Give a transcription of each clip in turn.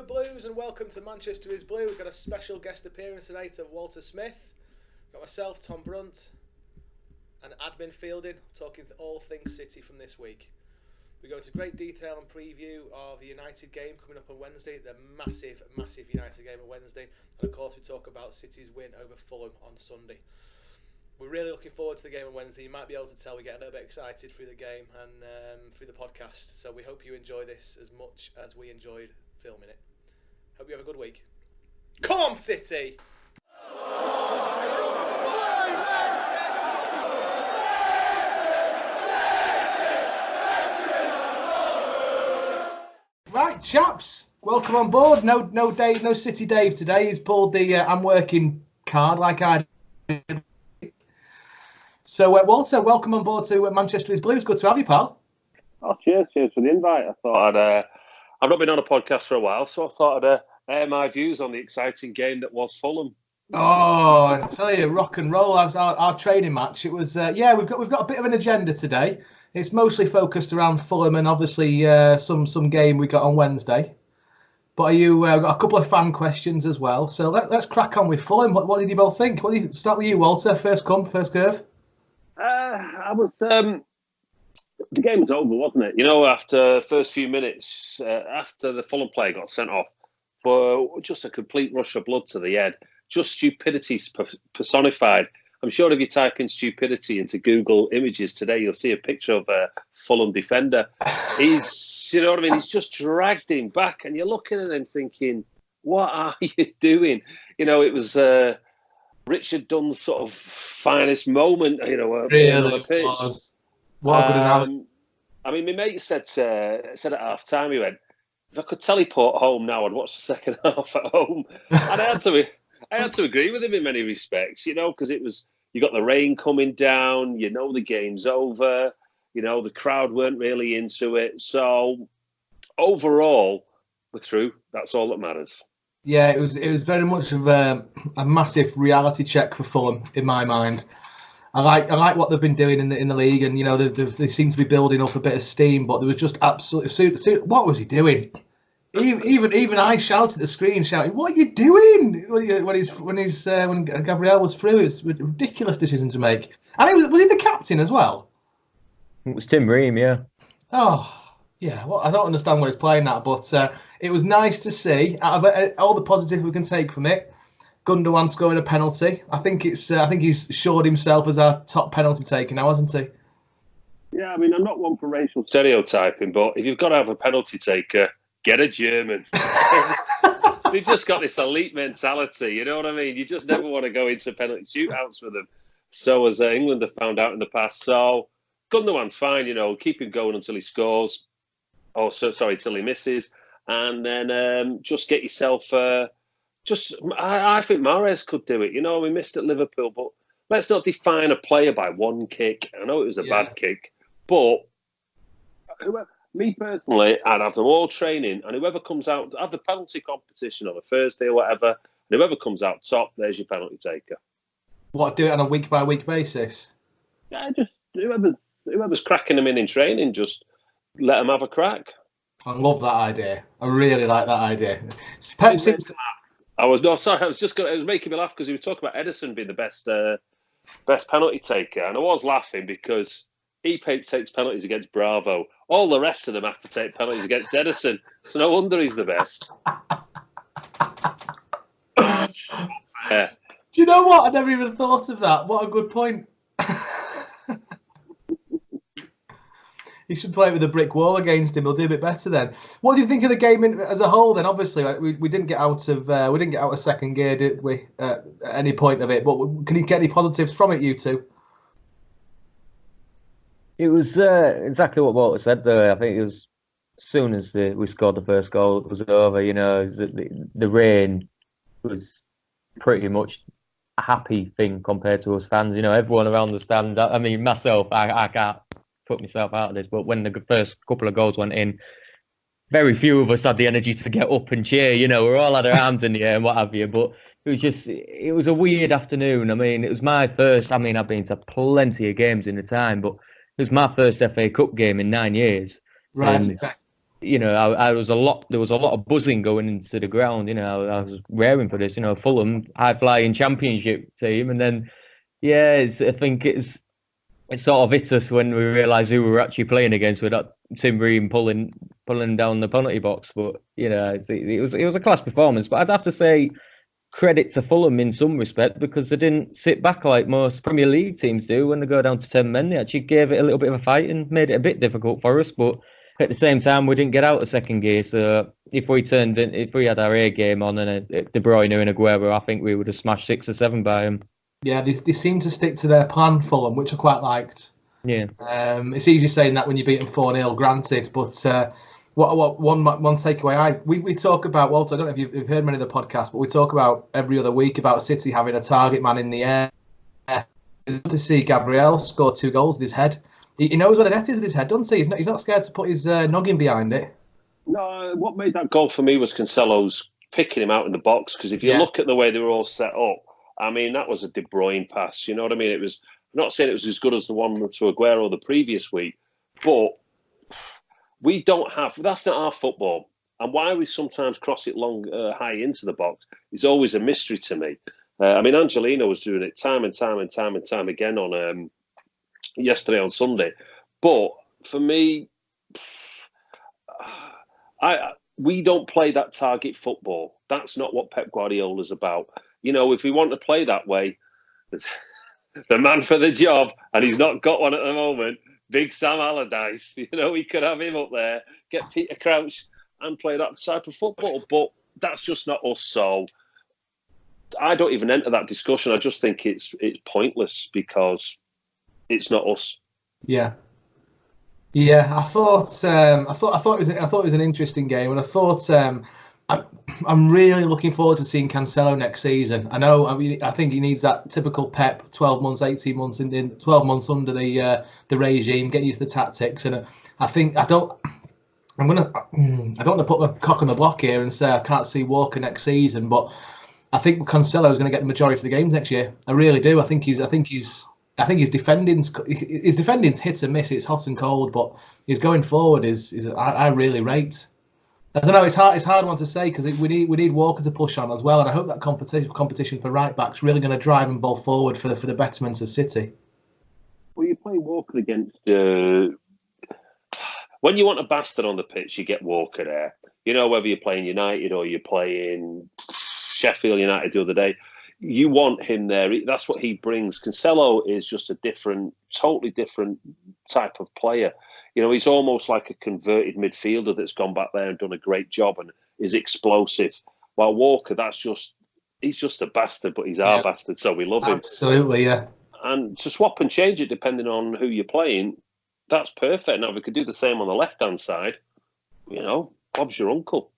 Blues, and welcome to Manchester is Blue. We've got a special guest appearance tonight of Walter Smith. We've got myself, Tom Brunt, and Admin Fielding, talking all things City from this week. We go into great detail and preview of the United game coming up on Wednesday, the massive United game on Wednesday, and of course we talk about City's win over Fulham on Sunday. We're really looking forward to the game on Wednesday. You might be able to tell we get a little bit excited through the game and through the podcast. So we hope you enjoy this as much as we enjoyed filming it. Hope you have a good week. Come on, City! Right, chaps, welcome on board. No Dave, no City Dave today. He's pulled the I'm working card like I did. So, Walter, welcome on board to Manchester is Blues. Good to have you, pal. Oh, cheers for the invite. I thought I've not been on a podcast for a while, so I thought I'd air my views on the exciting game that was Fulham. Oh, I tell you, rock and roll. That was our training match. It was, we've got a bit of an agenda today. It's mostly focused around Fulham and obviously some game we got on Wednesday. But got a couple of fan questions as well. So let's crack on with Fulham. What did you both think? Start with you, Walter. First come, first curve. The game was over, wasn't it? You know, after the first few minutes, after the Fulham player got sent off, for just a complete rush of blood to the head, just stupidity personified. I'm sure if you type in stupidity into Google Images today, you'll see a picture of a Fulham defender. He's, you know what I mean? He's just dragged him back, and you're looking at him thinking, what are you doing? You know, it was Richard Dunn's sort of finest moment, you know, really on the pitch. Was. What a good analysis. I mean, my mate said at half time, he went, if I could teleport home now, I'd watch the second half at home. And I had to agree with him in many respects, you know, because you got the rain coming down, you know, the game's over, you know, the crowd weren't really into it. So overall, we're through. That's all that matters. Yeah, it was very much of a massive reality check for Fulham in my mind. I like what they've been doing in the league, and you know they seem to be building up a bit of steam. But there was just absolutely what was he doing? Even I shouted at the screen, shouting, "What are you doing?" When Gabriel was through, it's a ridiculous decision to make. And was he the captain as well? It was Tim Ream, yeah. Oh. Yeah, well, I don't understand what he's playing at, but it was nice to see. Out of all the positives we can take from it, Gundogan scoring a penalty. I think he's shored himself as our top penalty taker now, hasn't he? Yeah, I mean, I'm not one for racial stereotyping, but if you've got to have a penalty taker, get a German. They've just got this elite mentality, you know what I mean? You just never want to go into penalty shootouts with them. So as England have found out in the past. So Gundogan's fine, you know, keep him going until he scores. Till he misses, and then just get yourself. I think Mahrez could do it. You know, we missed at Liverpool, but let's not define a player by one kick. I know it was a bad kick, but me personally, I'd have them all training, and whoever comes out, have the penalty competition on a Thursday or whatever, and whoever comes out top, there's your penalty taker. What, do it on a week by week basis? Yeah, just whoever's cracking them in training, just let them have a crack. I love that idea. I really like that idea. It was making me laugh because he was talking about Edison being the best penalty taker, and I was laughing because he takes penalties against Bravo. All the rest of them have to take penalties against Edison, so no wonder he's the best. Yeah. Do you know what? I never even thought of that. What a good point. He should play with a brick wall against him. He'll do a bit better then. What do you think of the game as a whole? Then obviously we didn't get out of second gear, did we? At any point of it. But can you get any positives from it, you two? It was exactly what Walter said there. I think it was as soon as we scored the first goal, it was over. You know, the rain was pretty much a happy thing compared to us fans. You know, everyone around the stand. I mean, myself, I can't put myself out of this, but when the first couple of goals went in, very few of us had the energy to get up and cheer. You know, we all had our arms in the air and what have you. But it was a weird afternoon. I mean, it was my first. I mean, I've been to plenty of games in the time, but it was my first FA Cup game in 9 years. Right. I was there was a lot of buzzing going into the ground. I was raring for this. Fulham, high flying Championship team, and then I think it's sort of hit us when we realised who we were actually playing against with that Tim Ream pulling down the penalty box. But it was a class performance. But I'd have to say credit to Fulham in some respect, because they didn't sit back like most Premier League teams do when they go down to 10 men. They actually gave it a little bit of a fight and made it a bit difficult for us. But at the same time, we didn't get out of second gear. So if we had our A game on and De Bruyne and Aguero, I think we would have smashed 6 or 7 by them. Yeah, they seem to stick to their plan, Fulham, which I quite liked. Yeah. It's easy saying that when you beat them 4-0, granted, but one takeaway we talk about, Walter, I don't know if you've heard many of the podcasts, but we talk about every other week about City having a target man in the air. To see Gabriel score 2 goals with his head. He knows where the net is with his head, doesn't he? He's not scared to put his noggin behind it. No, what made that goal for me was Cancelo's picking him out in the box, because if you look at the way they were all set up, I mean, that was a De Bruyne pass. You know what I mean? I'm not saying it was as good as the one to Aguero the previous week, but that's not our football. And why we sometimes cross it high into the box is always a mystery to me. I mean, Angelino was doing it time and time again on yesterday on Sunday. But for me, we don't play that target football. That's not what Pep Guardiola's about. If we want to play that way, the man for the job, and he's not got one at the moment, Big Sam Allardyce. We could have him up there, get Peter Crouch and play that type of football. But that's just not us. So I don't even enter that discussion. I just think it's pointless because it's not us. Yeah. I thought it was an interesting game, and I thought I'm really looking forward to seeing Cancelo next season. I think he needs that typical Pep 12 months, 18 months in 12 months under the regime, get used to the tactics. And I don't want to put my cock on the block here and say I can't see Walker next season, but I think Cancelo is going to get the majority of the games next year. I really do. I think his defending's hit and miss. It's hot and cold, but his going forward is I really rate. I don't know. It's hard one to say because we need Walker to push on as well, and I hope that competition for right back's really going to drive them both forward for the betterment of City. Well, you play Walker against when you want a bastard on the pitch, you get Walker there. Whether you're playing United or you're playing Sheffield United the other day, you want him there. That's what he brings. Cancelo is just a totally different type of player. He's almost like a converted midfielder that's gone back there and done a great job and is explosive. While Walker, he's just a bastard, but he's our bastard, so we love him. Absolutely, yeah. And to swap and change it depending on who you're playing, that's perfect. Now, if we could do the same on the left-hand side, Bob's your uncle.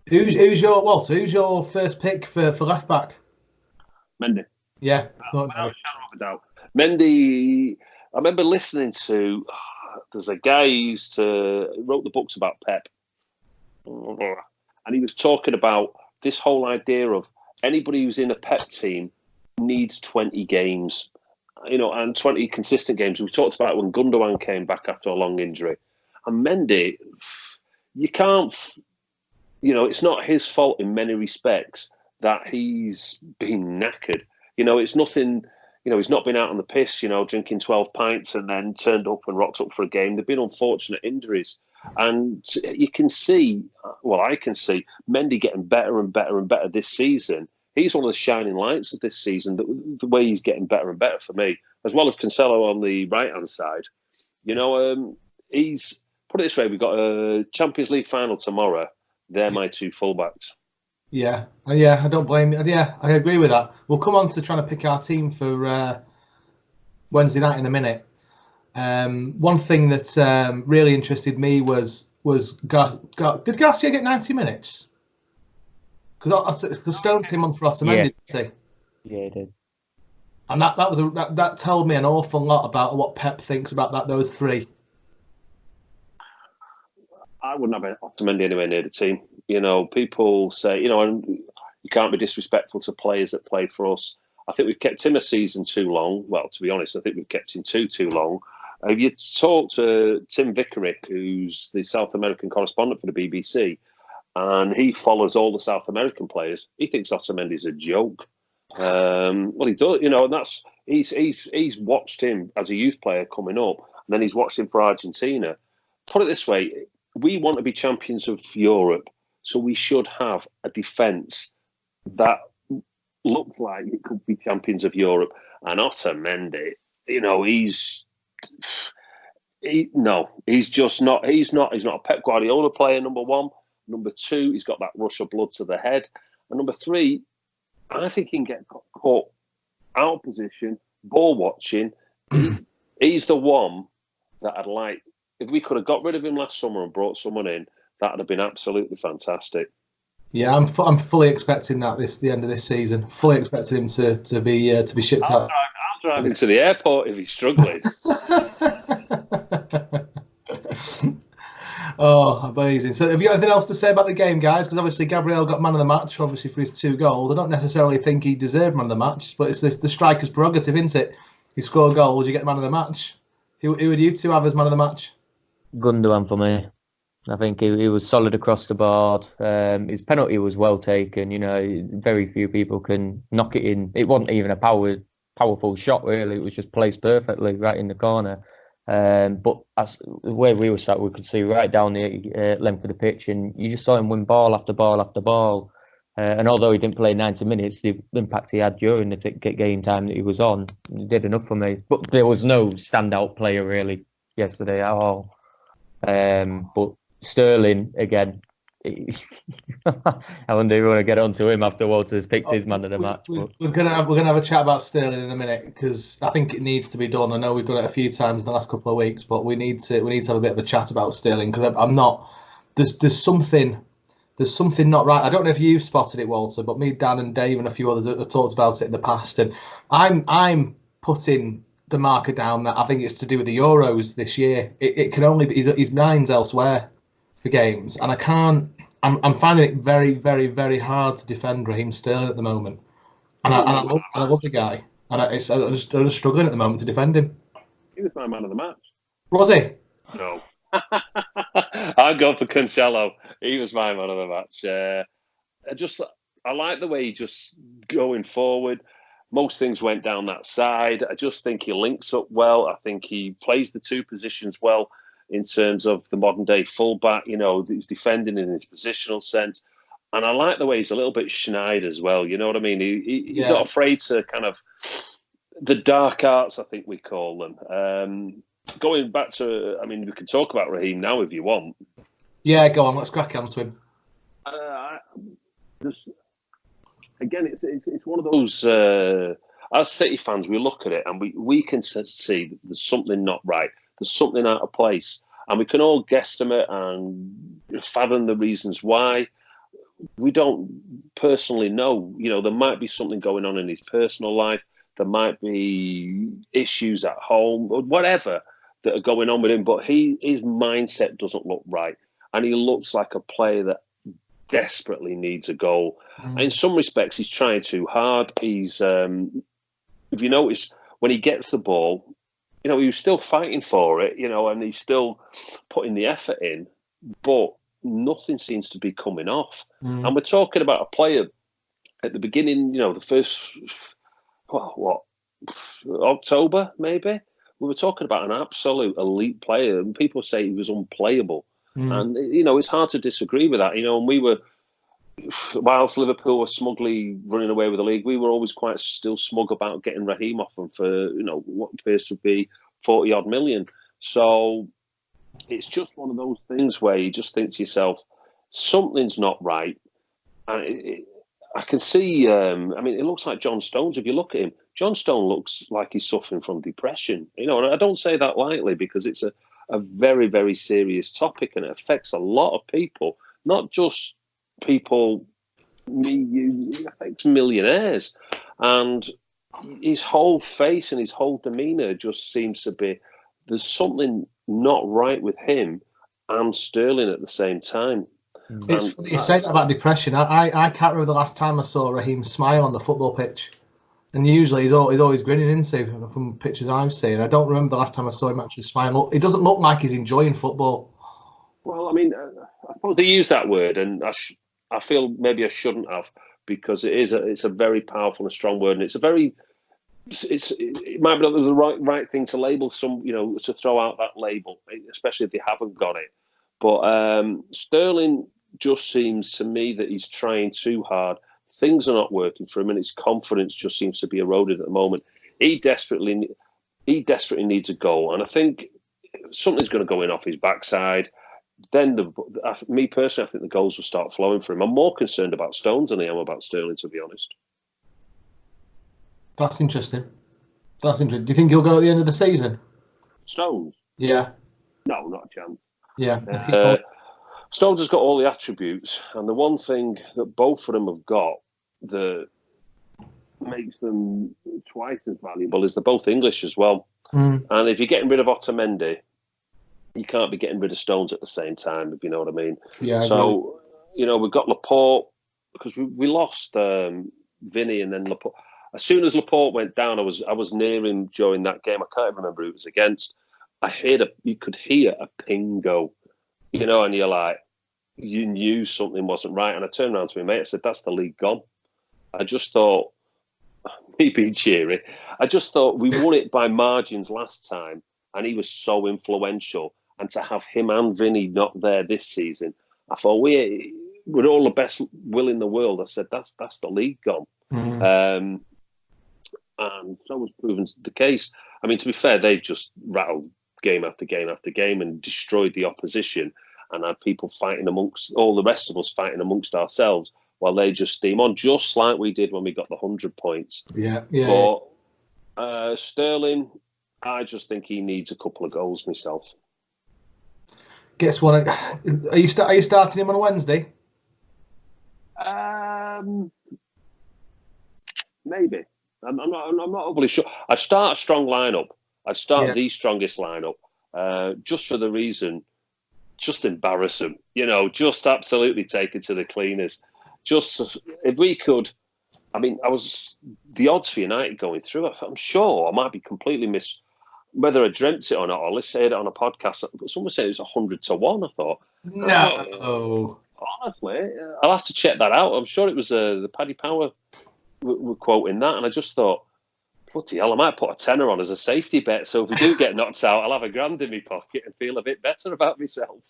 Who's your first pick for left back? Mendy. Yeah. Without a shadow of a doubt. Mendy, I remember listening to... there's a guy who wrote the books about Pep, and he was talking about this whole idea of anybody who's in a Pep team needs 20 games, and 20 consistent games. We talked about it when Gundogan came back after a long injury, and Mendy, you can't, it's not his fault in many respects that he's been knackered. It's nothing. He's not been out on the piss, drinking 12 pints and then turned up and rocked up for a game. They've been unfortunate injuries. And you can see, I can see Mendy getting better and better and better this season. He's one of the shining lights of this season, the way he's getting better and better for me, as well as Cancelo on the right-hand side. He's, put it this way, we've got a Champions League final tomorrow. They're my 2 fullbacks. Yeah, I don't blame you. Yeah, I agree with that. We'll come on to trying to pick our team for Wednesday night in a minute. One thing that really interested me was did Garcia get 90 minutes? Because Stones came on for Otamendi, didn't he? Yeah, he did. And that told me an awful lot about what Pep thinks about those 3. I wouldn't have Otamendi anywhere near the team. People say, you can't be disrespectful to players that play for us. I think we've kept him a season too long. Well, to be honest, I think we've kept him too long. If you talk to Tim Vickery, who's the South American correspondent for the BBC, and he follows all the South American players, he thinks Otamendi's a joke. Well, he does, and that's he's watched him as a youth player coming up, and then he's watched him for Argentina. Put it this way, we want to be champions of Europe, so we should have a defence that looks like it could be champions of Europe. And Otamendi, he's just not. He's not a Pep Guardiola player. Number one. Number two, he's got that rush of blood to the head. And number three, I think he can get caught out of position, ball watching. He's the one that I'd like. If we could have got rid of him last summer and brought someone in, that would have been absolutely fantastic. Yeah, I'm fully expecting that the end of this season. Fully expecting him to be shipped out. I'll drive him to the airport if he's struggling. Oh, amazing. So have you got anything else to say about the game, guys? Because obviously Gabriel got man of the match, obviously for his 2 goals. I don't necessarily think he deserved man of the match, but it's the striker's prerogative, isn't it? You score goals, you get the man of the match. Who would you two have as man of the match? Gundogan for me. I think he was solid across the board. His penalty was well taken. Very few people can knock it in. It wasn't even a powerful shot, really. It was just placed perfectly right in the corner. But as where we were sat, we could see right down the length of the pitch, and you just saw him win ball after ball after ball. And although he didn't play 90 minutes, the impact he had during the game time that he was on did enough for me. But there was no standout player really yesterday at all. But Sterling again. I wonder if we want to get onto him after Walter's picked his man of the match. We're gonna have a chat about Sterling in a minute because I think it needs to be done. I know we've done it a few times in the last couple of weeks, but we need to have a bit of a chat about Sterling because I'm not. There's something not right. I don't know if you've spotted it, Walter, but me, Dan, and Dave, and a few others have talked about it in the past, and I'm putting the marker down that I think it's to do with the Euros this year. It can only be his mind's elsewhere for games, and I can't. I'm finding it very, very, very hard to defend Raheem Sterling at the moment, and I love the guy, and I'm just struggling at the moment to defend him. He was my man of the match. Was he? No, I'm going for Cancelo. He was my man of the match. I like the way he just going forward. Most things went down that side. I just think he links up well. I think he plays the 2 positions well. In terms of the modern day fullback, he's defending in his positional sense. And I like the way he's a little bit schneid as well. You know what I mean? He's not afraid to kind of the dark arts, I think we call them. Going back to, we can talk about Raheem now if you want. Yeah, go on. Let's crack on to him. Again, it's one of those, as City fans, we look at it and we can see there's something not right. There's something out of place. And we can all guesstimate and fathom the reasons why. We don't personally know. There might be something going on in his personal life. There might be issues at home or whatever that are going on with him. But his mindset doesn't look right. And he looks like a player that desperately needs a goal. And in some respects, he's trying too hard. He's, if you notice, when he gets the ball, he was still fighting for it, and he's still putting the effort in, but nothing seems to be coming off. And we're talking about a player at the beginning, the first, October, maybe? We were talking about an absolute elite player, and people say he was unplayable. And, it's hard to disagree with that, and we were, whilst Liverpool were smugly running away with the league, we were always quite still smug about getting Raheem off them for, what appears to be 40 odd million. So it's just one of those things where you just think to yourself, something's not right. And I can see, it looks like John Stones. If you look at him, John Stone looks like he's suffering from depression. And I don't say that lightly because it's a very, very serious topic and it affects a lot of people, not just people, me, you, it affects millionaires. And his whole face and his whole demeanour just seems to be, there's something not right with him and Sterling at the same time. It's funny you say that about depression. I can't remember the last time I saw Raheem smile on the football pitch. And usually he's always grinning, isn't he, from pictures I've seen. I don't remember the last time I saw him actually smile. It doesn't look like he's enjoying football. Well, I mean, I suppose they use that word, and I feel maybe I shouldn't have, because it's a very powerful and strong word, and it might be not the right thing to label some, to throw out that label, especially if they haven't got it. But Sterling just seems to me that he's trying too hard. Things are not working for him, and his confidence just seems to be eroded at the moment. He desperately needs a goal, and I think something's going to go in off his backside. Then, me personally, I think the goals will start flowing for him. I'm more concerned about Stones than I am about Sterling, to be honest. That's interesting. Do you think he'll go at the end of the season? Stones? Yeah. No, not a chance. Yeah. Stones has got all the attributes, and the one thing that both of them have got that makes them twice as valuable is they're both English as well. Mm. And if you're getting rid of Otamendi, you can't be getting rid of Stones at the same time, if you know what I mean. Yeah. So, we've got Laporte, because we lost Vinny, and then Laporte. As soon as Laporte went down, I was near him during that game. I can't remember who it was against. You could hear a ping go, and you're like, you knew something wasn't right. And I turned around to my mate, I said, that's the league gone. I just thought, me being cheery, I just thought we won it by margins last time, and he was so influential. And to have him and Vinny not there this season, I thought, with all the best will in the world, I said, that's the league gone. Mm-hmm. And so was proven the case. I mean, to be fair, they've just rattled game after game after game and destroyed the opposition, and had people fighting amongst all the rest of us, fighting amongst ourselves, while they just steam on, just like we did when we got the 100 points. Yeah. But Sterling, I just think he needs a couple of goals myself. Guess what? Are you starting him on Wednesday? Maybe. I'm not overly sure. I'd start a strong lineup. I'd start the strongest lineup, just for the reason, just embarrass them. Just absolutely take it to the cleaners. Just if we could. I mean, the odds for United going through. I'm sure I might be completely whether I dreamt it or not, or let's say it on a podcast. Someone said it was 100 to 1. I thought, no. Honestly, I'll have to check that out. I'm sure it was the Paddy Power were quoting that, and I just thought, bloody hell, I might put a tenner on as a safety bet. So if we do get knocked out, I'll have £1,000 in my pocket and feel a bit better about myself.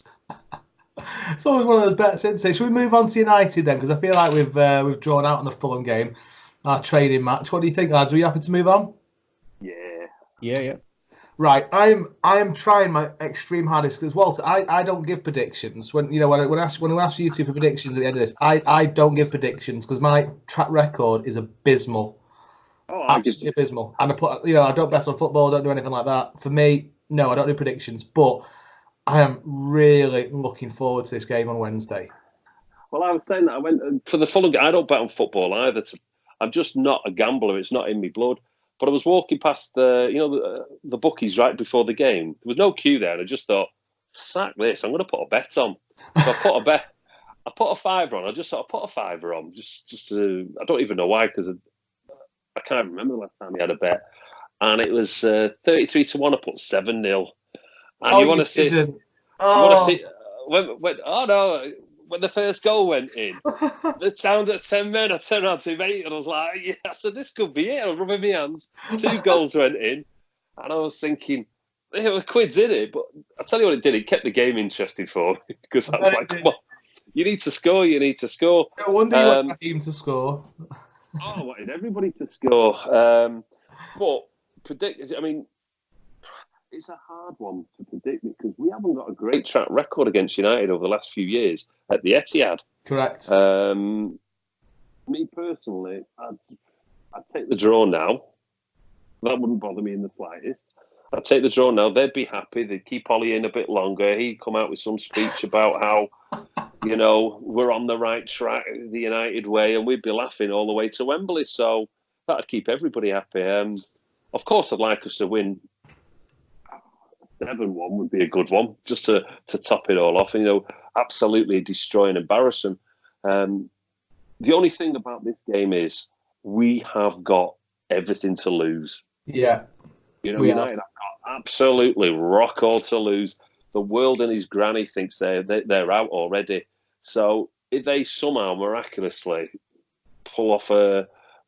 It's always one of those bets, isn't it? Should we move on to United then? Because I feel like we've drawn out on the Fulham game, our training match. What do you think, lads? Are we happy to move on? Yeah. Right, I am trying my extreme hardest because Walter, I don't give predictions. When we ask you two for predictions at the end of this, I don't give predictions because my track record is abysmal. Absolutely abysmal. And I don't bet on football, I don't do anything like that. For me, no, I don't do predictions. But I am really looking forward to this game on Wednesday. Well, I was saying that I went for the Fulham game. I don't bet on football either. I'm just not a gambler. It's not in my blood. But I was walking past the bookies right before the game. There was no queue there, and I just thought, sack this. I'm going to put a bet on. So I put a bet. I put a fiver on. I just thought I put a fiver on. I don't even know why, because I can't remember the last time we had a bet. And it was 33 to 1. I put 7-0. And you want to see? You want to see? When the first goal went in, the sound at 10 men, I turned around to my mate and I was like, yeah, I said, this could be it. I was rubbing my hands. 2 goals went in. And I was thinking, there were quids in it. But I'll tell you what it did. It kept the game interesting for me. Because I was like, come on, you need to score. No wonder you want the team to score. I wanted everybody to score. But it's a hard one to predict because we haven't got a great track record against United over the last few years at the Etihad. Correct. Me personally, I'd take the draw now. That wouldn't bother me in the slightest. I'd take the draw now. They'd be happy. They'd keep Ollie in a bit longer. He'd come out with some speech about how, we're on the right track, the United way, and we'd be laughing all the way to Wembley. So that'd keep everybody happy. Of course, I'd like us to win. 7-1 would be a good one, just to top it all off. And, absolutely destroy and embarrass them. The only thing about this game is we have got everything to lose. Yeah. You know, United have got absolutely rock all to lose. The world and his granny thinks they're out already. So if they somehow miraculously pull off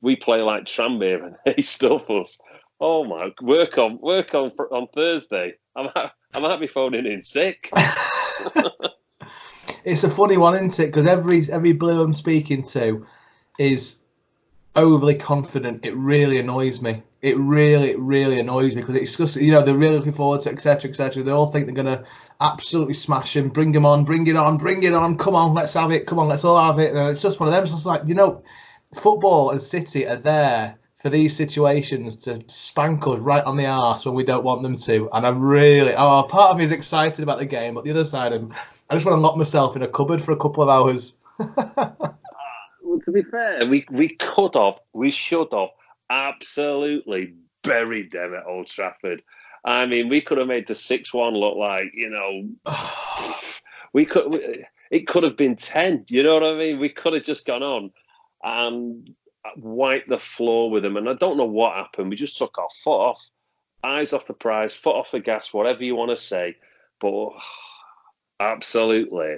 we play like Tranmere and they stuff us. Oh my! Work on Thursday. I might be phoning in sick. It's a funny one, isn't it? Because every Blue I'm speaking to is overly confident. It really annoys me. It really annoys me because it's just, you know, they're really looking forward to it, etc., etc. They all think they're going to absolutely smash him, bring him on, bring it on, come on, let's have it, come on, let's all have it. And it's just one of them. It's just like, you know, football and City are there for these situations to spank us right on the arse when we don't want them to. And I'm really, part of me is excited about the game, but the other side, I just want to lock myself in a cupboard for a couple of hours. Well, to be fair, we should have absolutely buried them at Old Trafford. I mean, we could have made the 6-1 look like, you know, it could have been 10. You know what I mean? We could have just gone on and wiped the floor with them. And I don't know what happened. We just took our foot off, eyes off the prize, foot off the gas, whatever you want to say. But absolutely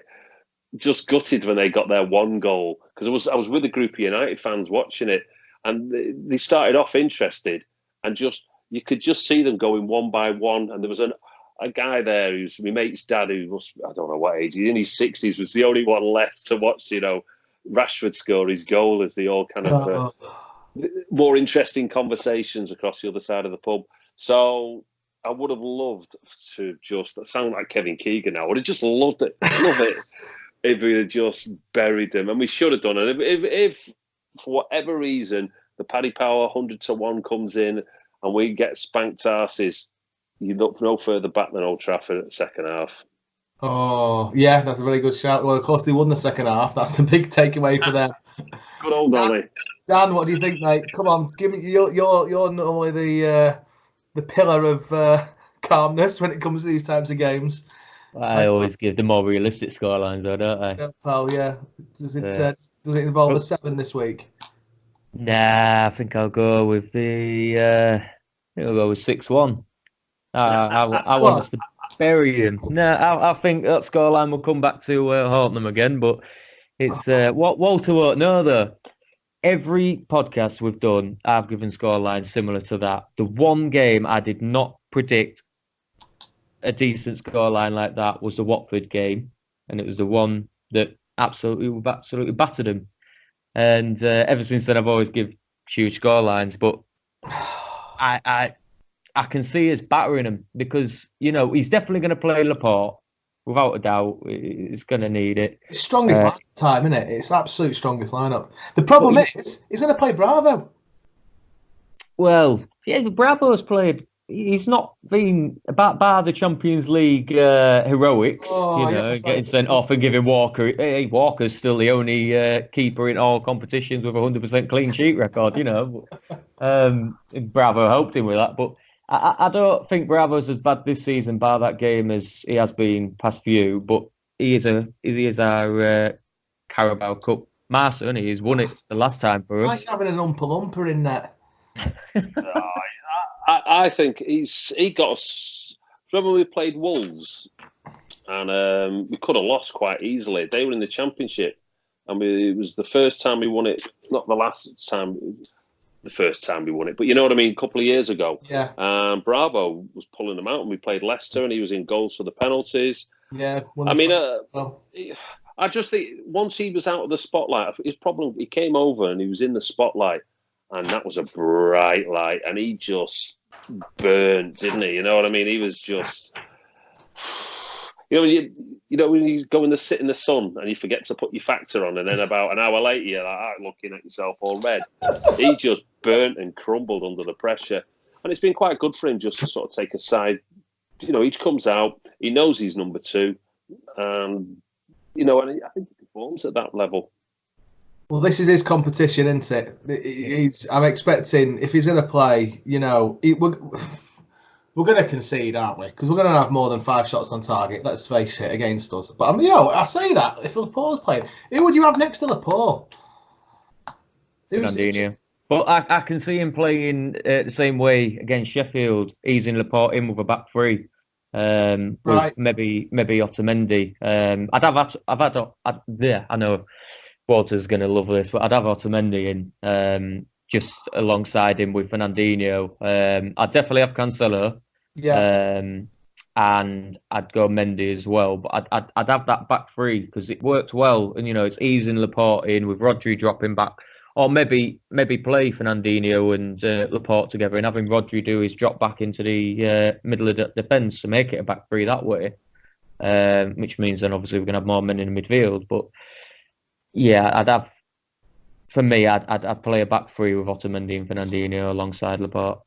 just gutted when they got their one goal, because I was with a group of United fans watching it, and they started off interested, and you could just see them going one by one. And there was a guy there who's my mate's dad, who was, I don't know what age, he's in his 60s, was the only one left to watch, you know, Rashford score his goal as the all kind of more interesting conversations across the other side of the pub. So I would have loved to that sound like Kevin Keegan now. I would have just loved it. If we had just buried them. And we should have done it. If for whatever reason, the Paddy Power 100-1 comes in and we get spanked arses, you look no further back than Old Trafford at the second half. Oh, yeah, that's a very good shout. Well, of course, they won the second half. That's the big takeaway for them. Good old Ollie. Dan, what do you think, mate? Come on, give me you're normally the pillar of calmness when it comes to these types of games. I always give the more realistic scorelines, though, don't I? Yeah, pal, yeah. Does it involve a 7 this week? Nah, I think I'll go with I think I'll go with 6-1. I want us to bury him. No, I think that scoreline will come back to haunt them again. But it's what Walter won't know, though. Every podcast we've done, I've given scorelines similar to that. The one game I did not predict a decent scoreline like that was the Watford game, and it was the one that absolutely battered him. And ever since then, I've always given huge scorelines, but I can see us battering him because, you know, he's definitely going to play Laporte without a doubt. He's going to need it. It's strongest lineup time, isn't it? It's absolute strongest lineup. The problem is he's going to play Bravo. Well, yeah, but Bravo's played. He's not been bar the Champions League heroics, getting sent off and giving Walker. Hey, Walker's still the only keeper in all competitions with a 100% clean sheet record, you know. Bravo helped him with that, but I don't think Bravo's as bad this season, bar that game, as he has been past few. But he is our Carabao Cup master, and he's won it the last time for us. Like having an umpa-lumpa in that. I think he got us. Remember we played Wolves, and we could have lost quite easily. They were in the Championship, and it was the first time we won it. Not the last time, the first time we won it, but you know what I mean. A couple of years ago, yeah. Bravo was pulling them out, and we played Leicester, and he was in goals for the penalties. Yeah, I mean, I just think once he was out of the spotlight, his problem. He came over and he was in the spotlight. And that was a bright light, and he just burned, didn't he? You know what I mean? He was just, you know, when you go and sit in the sun and you forget to put your factor on, and then about an hour later you're like looking at yourself all red. He just burnt and crumbled under the pressure, and it's been quite good for him just to sort of take a side. You know, he comes out, he knows he's number 2, and you know, and I think he performs at that level. Well, this is his competition, isn't it? I'm expecting, if he's going to play, you know, we're going to concede, aren't we? Because we're going to have more than 5 shots on target, let's face it, against us. But, you know, I say that, if Laporte's playing, who would you have next to Laporte? Fernandinho. But I can see him playing the same way against Sheffield, easing Laporte in with a back three, with Right. maybe Otamendi. I know Walter's going to love this, but I'd have Otamendi in just alongside him with Fernandinho. I'd definitely have Cancelo. Yeah. And I'd go Mendy as well, but I'd have that back three because it worked well, and it's easing Laporte in with Rodri dropping back, or maybe play Fernandinho and Laporte together, and having Rodri do his drop back into the middle of the defence to make it a back three that way, which means then obviously we're gonna have more men in the midfield. But yeah, I'd play a back three with Otamendi and Fernandinho alongside Laporte.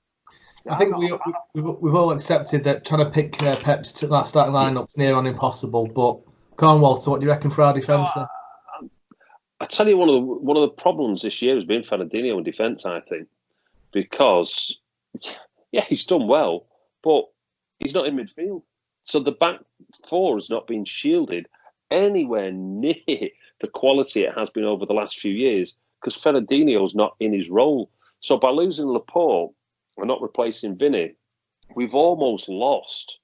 I think we've all accepted that trying to pick Pep's starting lineup's near on impossible. But come on, Walter, what do you reckon for our defence then? I tell you, one of the problems this year has been Fernandinho in defence. I think because he's done well, but he's not in midfield, so the back four has not been shielded anywhere near the quality it has been over the last few years because Fernandinho's not in his role. So by losing Laporte and not replacing Vinny, we've almost lost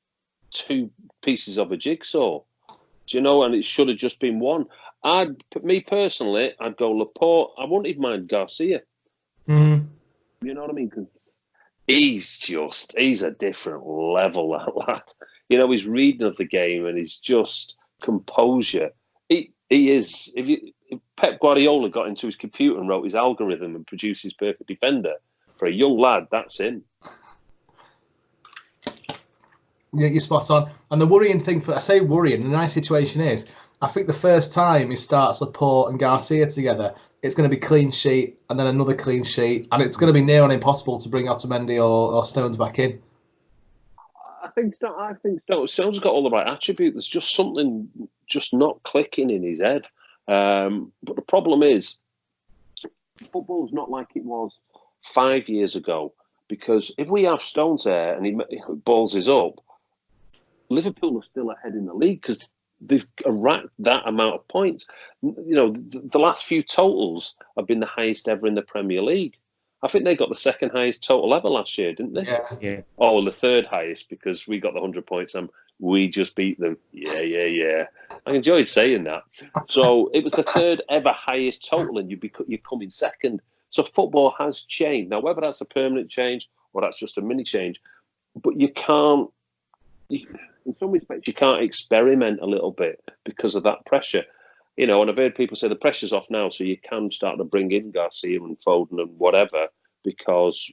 two pieces of a jigsaw. Do you know? And it should have just been one. Me personally, I'd go Laporte. I wouldn't even mind Garcia. Mm. You know what I mean? Because he's a different level, that lad. His reading of the game and his just composure. He is. If Pep Guardiola got into his computer and wrote his algorithm and produced his perfect defender, for a young lad, that's him. Yeah, you're spot on. And the worrying thing, I say worrying, the nice situation is, I think the first time he starts Laporte and Garcia together, it's going to be clean sheet and then another clean sheet, and it's going to be near on impossible to bring Otamendi or Stones back in. I think Stones got all the right attributes. There's just something just not clicking in his head. But the problem is, football's not like it was 5 years ago, because if we have Stones there and he balls us up, Liverpool are still ahead in the league because they've racked that amount of points. The last few totals have been the highest ever in the Premier League. I think they got the second highest total ever last year, didn't they? Yeah. Oh, the third highest because we got the 100 points and we just beat them. Yeah. I enjoyed saying that. So it was the third ever highest total, and you come in second. So football has changed. Now, whether that's a permanent change or that's just a mini change, but in some respects, you can't experiment a little bit because of that pressure. And I've heard people say the pressure's off now, so you can start to bring in Garcia and Foden and whatever, because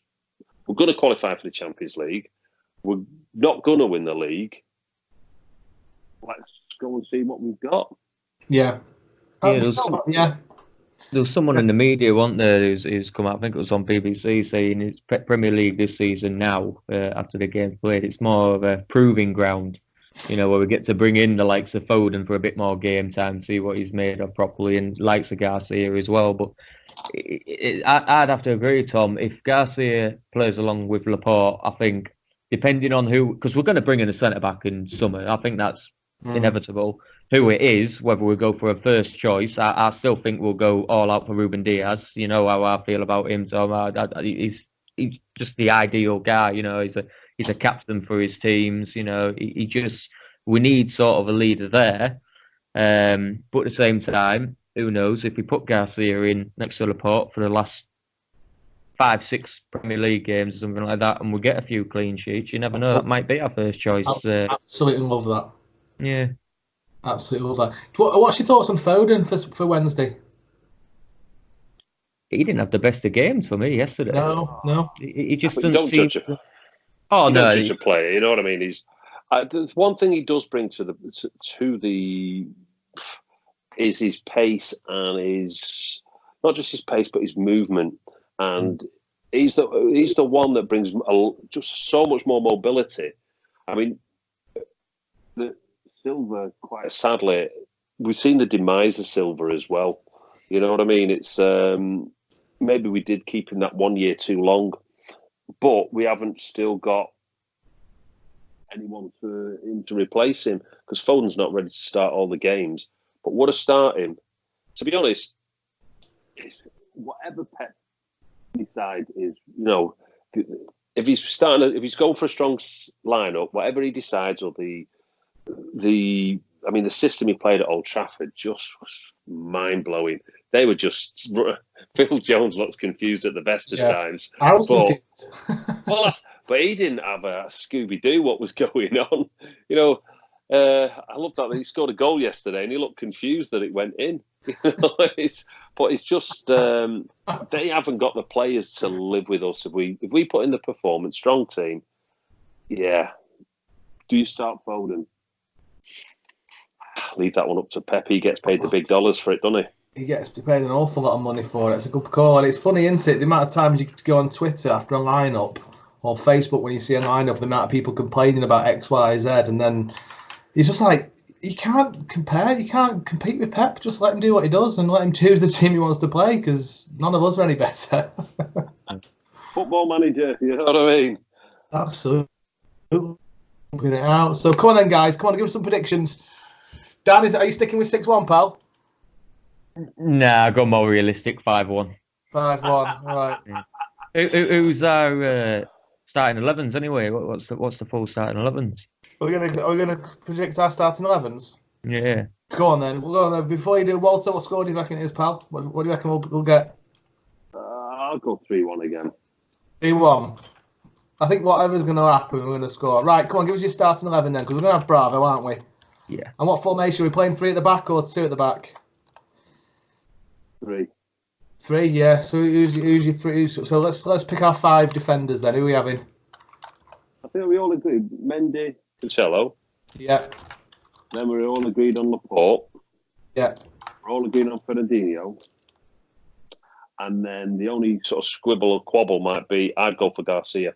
we're going to qualify for the Champions League. We're not going to win the league. Let's go and see what we've got. Yeah. There was someone in the media, wasn't there, who's come out, I think it was on BBC, saying it's Premier League this season now, after the game's played, it's more of a proving ground, where we get to bring in the likes of Foden for a bit more game time, see what he's made of properly, and likes of Garcia as well. But I'd have to agree, Tom, if Garcia plays along with Laporte, I think, depending on who, because we're going to bring in a centre-back in summer, I think that's inevitable. Who it is, whether we go for a first choice, I still think we'll go all out for Ruben Diaz. You know how I feel about him, Tom. He's just the ideal guy. He's a captain for his teams. We need sort of a leader there. But at the same time, who knows, if we put Garcia in next to Laporte for the last 5-6 Premier League games or something like that, and we get a few clean sheets, you never know. That might be our first choice. Absolutely love that. Yeah. Absolutely love that. What's your thoughts on Foden for Wednesday? He didn't have the best of games for me yesterday. No. He just But doesn't seem. Don't judge a player. You know what I mean? There's one thing he does bring to the is his pace and his, not just his pace but his movement, and he's the one that brings just so much more mobility. I mean, Silva, quite sadly, we've seen the demise of Silva as well. You know what I mean? It's maybe we did keep him that 1 year too long, but we haven't still got anyone to replace him because Foden's not ready to start all the games. But would have started him. To be honest, whatever Pep Side is, if he's going for a strong lineup, whatever he decides, or the system he played at Old Trafford just was mind blowing. They were just Phil Jones looks confused at the best of times. I was confused. But he didn't have a Scooby Doo what was going on. I looked at that he scored a goal yesterday, and he looked confused that it went in. But it's just they haven't got the players to live with us. If we put in the performance, strong team, yeah. Do you start Foden? Leave that one up to Pep. He gets paid the big dollars for it, doesn't he? He gets paid an awful lot of money for it. It's a good call. And it's funny, isn't it? The amount of times you go on Twitter after a lineup, or Facebook when you see a lineup, the amount of people complaining about X, Y, Z, and then it's just like, you can't compare. You can't compete with Pep. Just let him do what he does and let him choose the team he wants to play, because none of us are any better. Football manager, you know what I mean? Absolutely. Putting it out. So come on then, guys. Come on, give us some predictions. Dan, are you sticking with 6-1, pal? Nah, I got more realistic 5-1. 5-1. All right. Who's our starting 11s anyway? What's the full starting 11s? Are we gonna predict our starting 11s? Yeah. Go on then. We'll go on then. Before you do, Walter, what score do you reckon it is, pal? What do you reckon we'll get? I'll go 3-1 again. 3-1. I think whatever's going to happen, we're going to score. Right, come on, give us your starting 11 then, because we're going to have Bravo, aren't we? Yeah. And what formation? Are we playing 3 at the back or 2 at the back? 3. 3, yeah. So who's your 3? So let's pick our 5 defenders then. Who are we having? I think we all agreed. Mendy, Cancelo. Yeah. Then we're all agreed on Laporte. Yeah. We're all agreed on Fernandinho. And then the only sort of squibble or quabble might be I'd go for Garcia.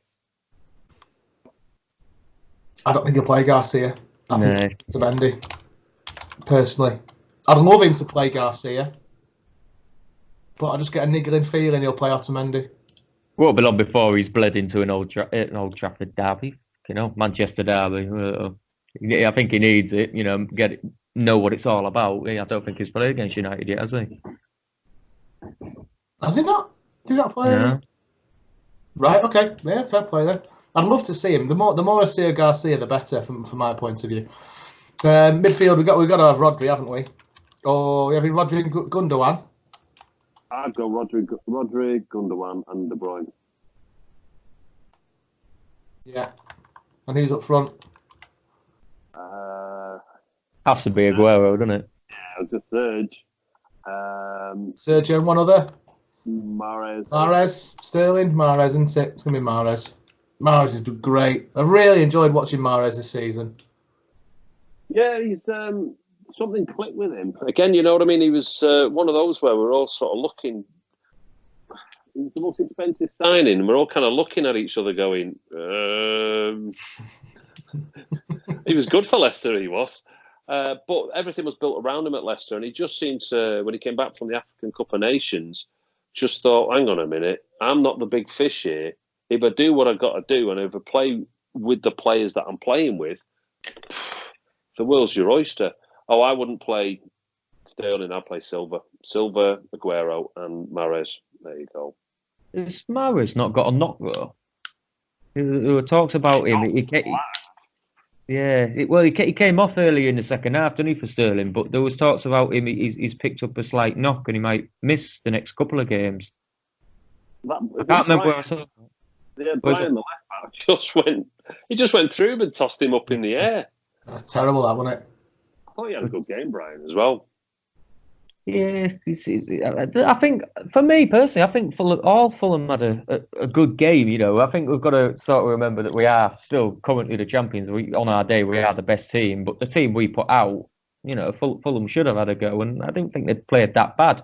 I don't think he'll play Garcia. I No. think it's Mendy. Personally, I'd love him to play Garcia, but I just get a niggling feeling he'll play Otamendi. Won't be long before he's bled into an Old Trafford derby. Manchester derby. I think he needs it. Know what it's all about. I don't think he's played against United yet, has he? Has he not? Did he not play? No. Right. Okay. Yeah. Fair play then. I'd love to see him. The more I see of Garcia, the better, from my point of view. Midfield, we've got to have Rodri, haven't we? Or we're having Rodri and Gundogan. I'd go Rodri, Gundogan, and De Bruyne. Yeah. And who's up front? Has to be Aguero, doesn't it? Yeah, just Serge. Sergio and one other. Mahrez. Sterling. Mahrez, isn't it? It's going to be Mahrez. Mahrez has been great. I've really enjoyed watching Mahrez this season. Yeah, he's something clicked with him. Again, you know what I mean? He was one of those where we're all sort of looking. He was the most expensive signing, and we're all kind of looking at each other going, he was good for Leicester, he was. But everything was built around him at Leicester, and he just seemed to, when he came back from the African Cup of Nations, just thought, hang on a minute, I'm not the big fish here. If I do what I've got to do, and if I play with the players that I'm playing with, the world's your oyster. Oh, I wouldn't play Sterling, I'd play Silva, Aguero, and Mahrez. There you go. Has Mahrez not got a knock though? There were talks about him. He came off early in the second half, didn't he, for Sterling? But there was talks about him. He's picked up a slight knock, and he might miss the next couple of games. I can't remember where I saw. Yeah, Brian, the left back, just went through him and tossed him up in the air. That's terrible, that, wasn't it? I thought he had a good game, Brian, as well. Yes, I think, for me personally, I think Fulham had a good game. I think we've got to sort of remember that we are still currently the champions. On our day, we are the best team, but the team we put out, Fulham should have had a go, and I didn't think they'd played that bad.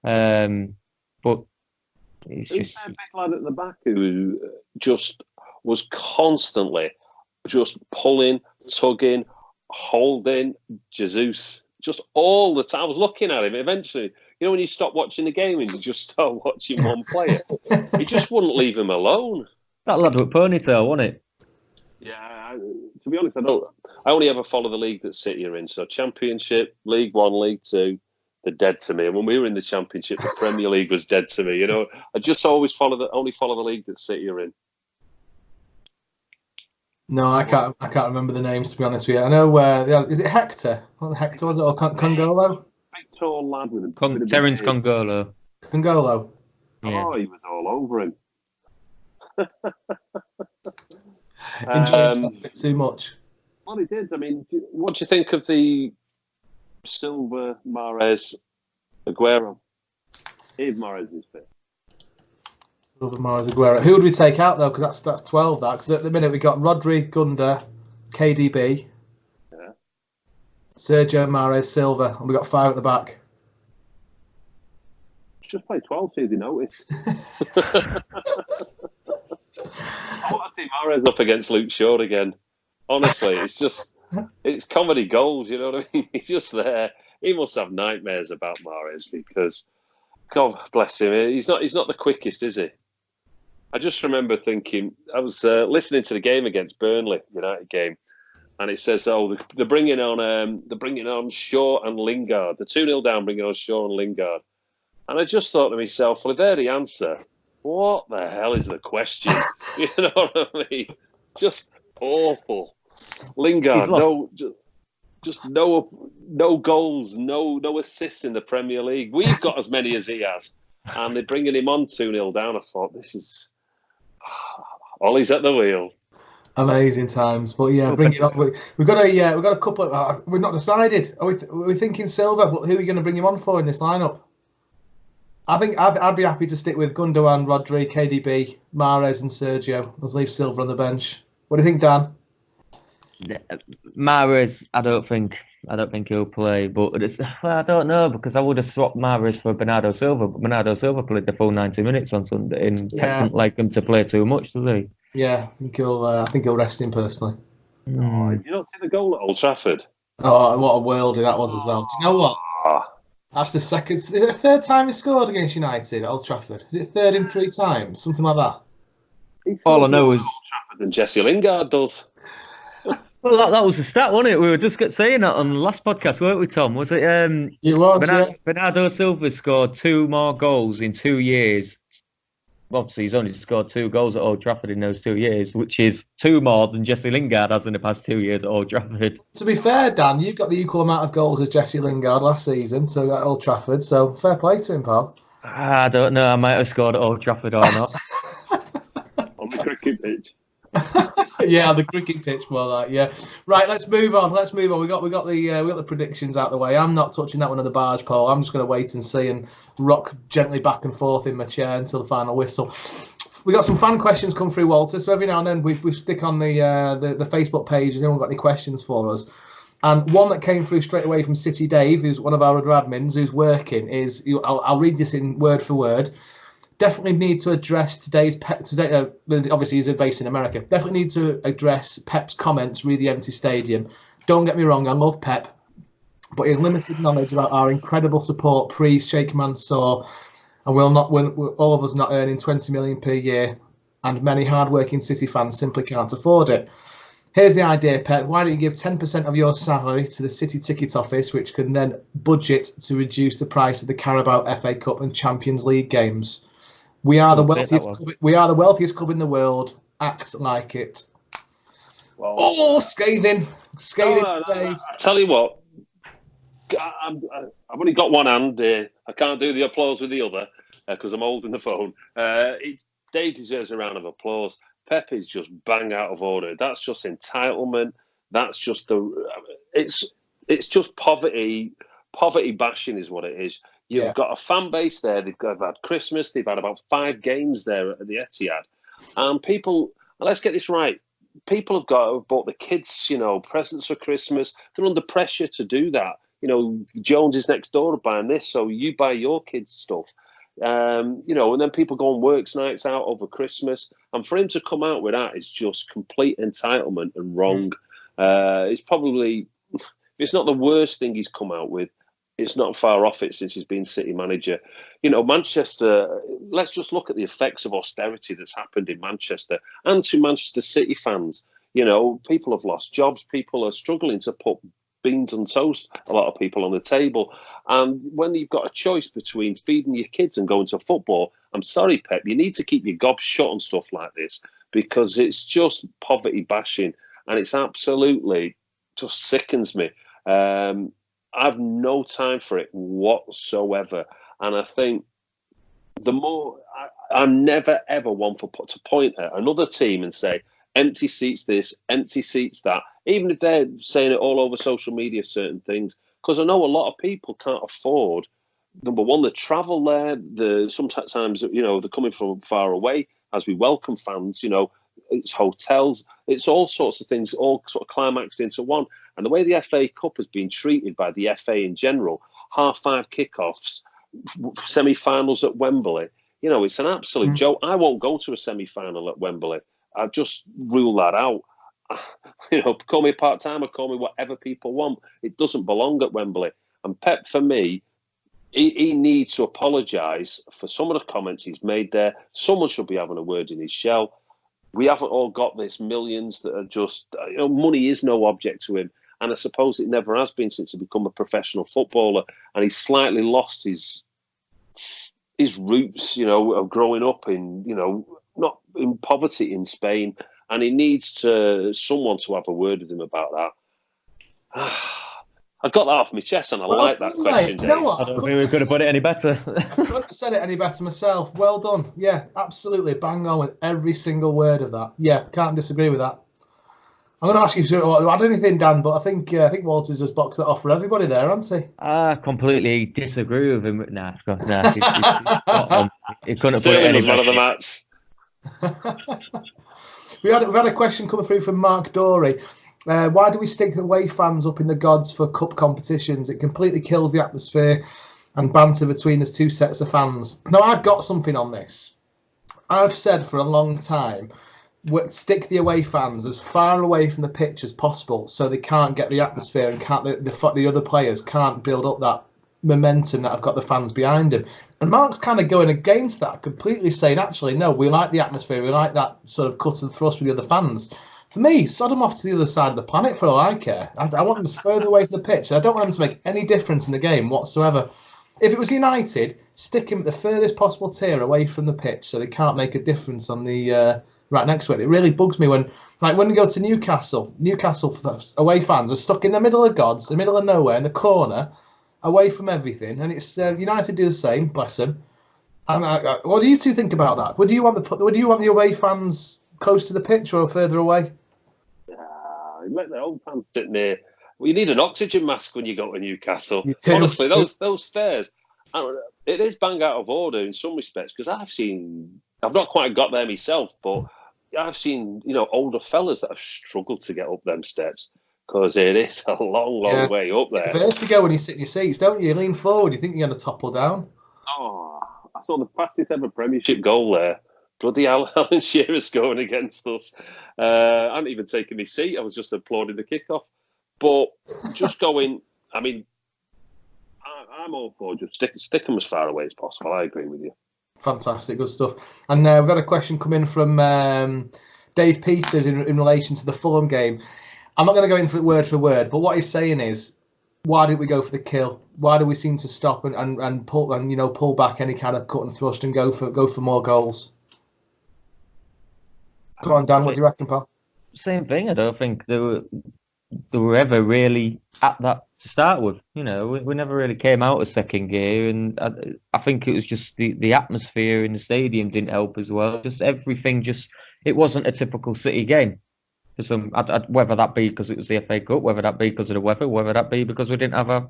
But it's just a big lad at the back who just was constantly just pulling, tugging, holding Jesus. Just all the time. I was looking at him. Eventually, when you stop watching the game and you just start watching one player, he just wouldn't leave him alone. That lad with ponytail, wasn't it? Yeah, to be honest, I only ever follow the league that City are in. So Championship, League One, League Two. they're dead to me. And when we were in the Championship, the Premier League was dead to me. I just always only follow the league that City are in. No, I can't remember the names, to be honest with you. I know is it Hector? Hector was it, or Congolo? Big tall lad with him. Terence Congolo. Congolo. Yeah. Oh, he was all over him. Enjoyed himself a bit too much. Well, he did. I mean, what do you think of the Silva, Mahrez, Aguero? If Mahrez is fit. Silva, Mahrez, Aguero. Who would we take out though? Because that's 12. Because at the minute we got Rodri, Gunda, KDB, Sergio, Mahrez, Silva, and we got 5 at the back. Just play 12, see if you notice. I want to see Mahrez up against Luke Shaw again. Honestly, it's comedy goals, you know what I mean? He's just there. He must have nightmares about Mahrez because, God bless him, he's not the quickest, is he? I just remember thinking, I was listening to the game against Burnley, United game, and it says, they're bringing on Shaw and Lingard. They're 2-0 down, bringing on Shaw and Lingard. And I just thought to myself, well, if they're the answer, what the hell is the question? You know what I mean? Just awful. Lingard, just no goals, no assists in the Premier League. We've got as many as he has, and they're bringing him on 2-0 down. I thought, this is Ollie's at the wheel. Amazing times, but yeah, bring it on. We've got a couple. We've not decided. Are we thinking Silva? But who are we going to bring him on for in this lineup? I think I'd be happy to stick with Gundogan, Rodri, KDB, Mahrez, and Sergio. Let's leave Silva on the bench. What do you think, Dan? Mahrez, I don't think he'll play, but I don't know because I would have swapped Mahrez for Bernardo Silva, but Bernardo Silva played the full 90 minutes on Sunday and didn't like him to play too much, does he? Yeah, I think he'll rest him personally. Oh, did you not see the goal at Old Trafford? Oh, what a worldie that was as well. Do you know what? That's the second. Is it the third time he scored against United at Old Trafford? Is it third in 3 times? Something like that. All I know is Old Trafford than Jesse Lingard does. Well, that was the stat, wasn't it? We were just saying that on the last podcast, weren't we, Tom? Was it? It was. Bernardo Silva scored 2 more goals in 2 years. Obviously, he's only scored 2 goals at Old Trafford in those 2 years, which is 2 more than Jesse Lingard has in the past 2 years at Old Trafford. To be fair, Dan, you've got the equal amount of goals as Jesse Lingard last season, so at Old Trafford. So fair play to him, pal. I don't know. I might have scored at Old Trafford or not. On the cricket pitch. Yeah, the cricket pitch, more like, yeah. Right, let's move on. We got the predictions out the way. I'm not touching that one on the barge pole. I'm just going to wait and see and rock gently back and forth in my chair until the final whistle. We got some fan questions come through, Walter. So every now and then we stick on the Facebook page. Has anyone got any questions for us? And one that came through straight away from City Dave, who's one of our other admins, who's working, is I'll read this in word for word. Definitely need to address today. Obviously, he's based in America. Definitely need to address Pep's comments re the empty stadium. Don't get me wrong, I love Pep, but he has limited knowledge about our incredible support pre Shiekh Mansour, and all of us not earning 20 million per year, and many hard-working City fans simply can't afford it. Here's the idea, Pep. Why don't you give 10% of your salary to the City ticket office, which can then budget to reduce the price of the Carabao, FA Cup, and Champions League games? We are the wealthiest club in the world. Act like it. Well, scathing. No. I tell you what, I've only got one hand. I can't do the applause with the other because I'm holding the phone. Dave deserves a round of applause. Pep is just bang out of order. That's just entitlement. That's just it's just poverty. Poverty bashing is what it is. You've got a fan base there. They've had Christmas. They've had about 5 games there at the Etihad. And people, let's get this right. People have bought the kids, presents for Christmas. They're under pressure to do that. Jones is next door buying this, so you buy your kids stuff. And then people go on works nights out over Christmas. And for him to come out with that is just complete entitlement and wrong. It's not the worst thing he's come out with. It's not far off it since he's been City manager. Manchester, let's just look at the effects of austerity that's happened in Manchester and to Manchester City fans. People have lost jobs. People are struggling to put beans on toast, a lot of people on the table. And when you've got a choice between feeding your kids and going to football, I'm sorry, Pep, you need to keep your gob shut on stuff like this, because it's just poverty bashing, and it's absolutely just sickens me. I've no time for it whatsoever. And I think the more I'm never ever one to point at another team and say empty seats this, empty seats that, even if they're saying it all over social media, certain things, because I know a lot of people can't afford, number one, the travel there, sometimes they're coming from far away, as we welcome fans, it's hotels, it's all sorts of things, all sort of climaxed into one. And the way the FA Cup has been treated by the FA in general, 5:30 kickoffs, semi-finals at Wembley, it's an absolute joke. I won't go to a semi-final at Wembley. I've just ruled that out. Call me part-timer, call me whatever people want. It doesn't belong at Wembley. And Pep, for me, he needs to apologise for some of the comments he's made there. Someone should be having a word in his shell. We haven't all got this millions that are just, money is no object to him. And I suppose it never has been since he become a professional footballer. And he's slightly lost his roots, of growing up in, not in poverty in Spain. And he needs someone to have a word with him about that. I got that off my chest, and I like that question, Dave. I don't think we could have put it any better. Couldn't have said it any better myself. Well done. Yeah, absolutely. Bang on with every single word of that. Yeah, can't disagree with that. I'm going to ask you to add anything, Dan, but I think Walter's just boxed that off for everybody there, hasn't he? I completely disagree with him. Nah. He couldn't have put it any better. Man of the match. We've had a question coming through from Mark Dorey. Why do we stick away fans up in the gods for cup competitions? It completely kills the atmosphere and banter between the two sets of fans. Now, I've got something on this. I've said for a long time, stick the away fans as far away from the pitch as possible so they can't get the atmosphere and the other players can't build up that momentum that have got the fans behind him. And Mark's kind of going against that, completely saying, actually, no, we like the atmosphere. We like that sort of cut and thrust with the other fans. For me, sod them off to the other side of the planet for all I care. I want them further away from the pitch. I don't want them to make any difference in the game whatsoever. If it was United, stick him at the furthest possible tier away from the pitch so they can't make a difference on the right next to it. It really bugs me when we go to Newcastle away fans are stuck in the middle of gods, the middle of nowhere, in the corner, away from everything. And it's United do the same, bless them. What do you two think about that? Would you want the away fans close to the pitch or further away? Let the old fans sit near. Well, you need an oxygen mask when you go to Newcastle. Honestly, those stairs, it is bang out of order in some respects, because I've not quite got there myself, but I've seen older fellas that have struggled to get up them steps because it is a long way up there. Vertigo when you sit in your seats, don't you? You lean forward, you think you're going to topple down. Oh, I saw the fastest ever Premiership goal there. Bloody Alan Shearer's going against us. I hadn't even taken my seat. I was just applauding the kickoff. But just going, I'm all for just stick them as far away as possible. I agree with you. Fantastic, good stuff. And we've had a question come in from Dave Peters in relation to the Fulham game. I'm not going to go into it for word, but what he's saying is, why did we go for the kill? Why do we seem to stop and pull back any kind of cut and thrust and go for more goals? Come on, Dan, what do you reckon, pal? Same thing. I don't think they were ever really at that to start with. We never really came out of second gear, and I think it was just the atmosphere in the stadium didn't help as well. Just everything, it wasn't a typical City game. Whether that be because it was the FA Cup, whether that be because of the weather, whether that be because we didn't have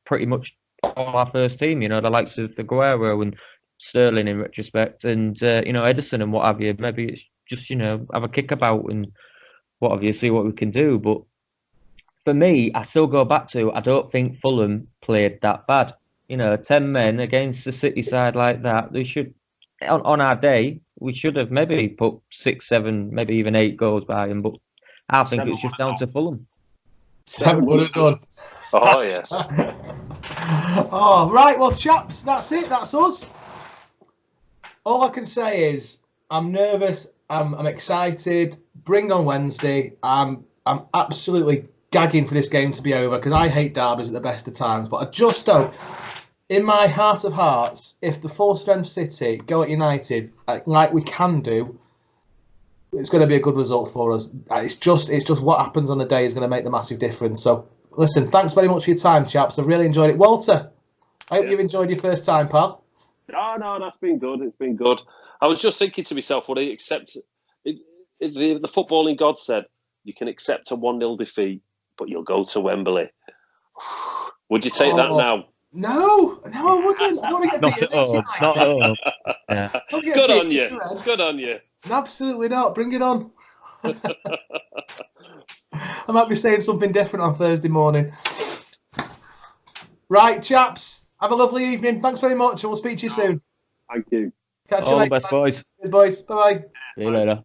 pretty much all our first team. The likes of the Aguero and Sterling in retrospect, and Edison and what have you. Maybe it's just have a kick about and what have you, see what we can do. But for me, I still go back to, I don't think Fulham played that bad. 10 men against the City side like that, they should, on our day, we should have maybe put 6, 7, maybe even 8 goals by them. But I think it was just down to Fulham. 7 would have done. Oh, yes. Oh, right. Well, chaps, that's it. That's us. All I can say is I'm nervous. I'm excited. Bring on Wednesday. I'm absolutely gagging for this game to be over because I hate derbies at the best of times. But I just don't. In my heart of hearts, if the full-strength City go at United like we can do, it's going to be a good result for us. It's just what happens on the day is going to make the massive difference. So, listen, thanks very much for your time, chaps. I've really enjoyed it. Walter, I hope you've enjoyed your first time, pal. Oh, no, that's been good. It's been good. I was just thinking to myself, would I accept... If the footballing god said, you can accept a 1-0 defeat, but you'll go to Wembley. Would you take that now? No, I wouldn't. I want to get Not beat at all. Not at all. Yeah. Good on you. Good on you. Absolutely not. Bring it on. I might be saying something different on Thursday morning. Right, chaps. Have a lovely evening. Thanks very much, and we'll speak to you soon. Thank you. Catch you All the later. best, boys. Boys. Bye-bye. See you later.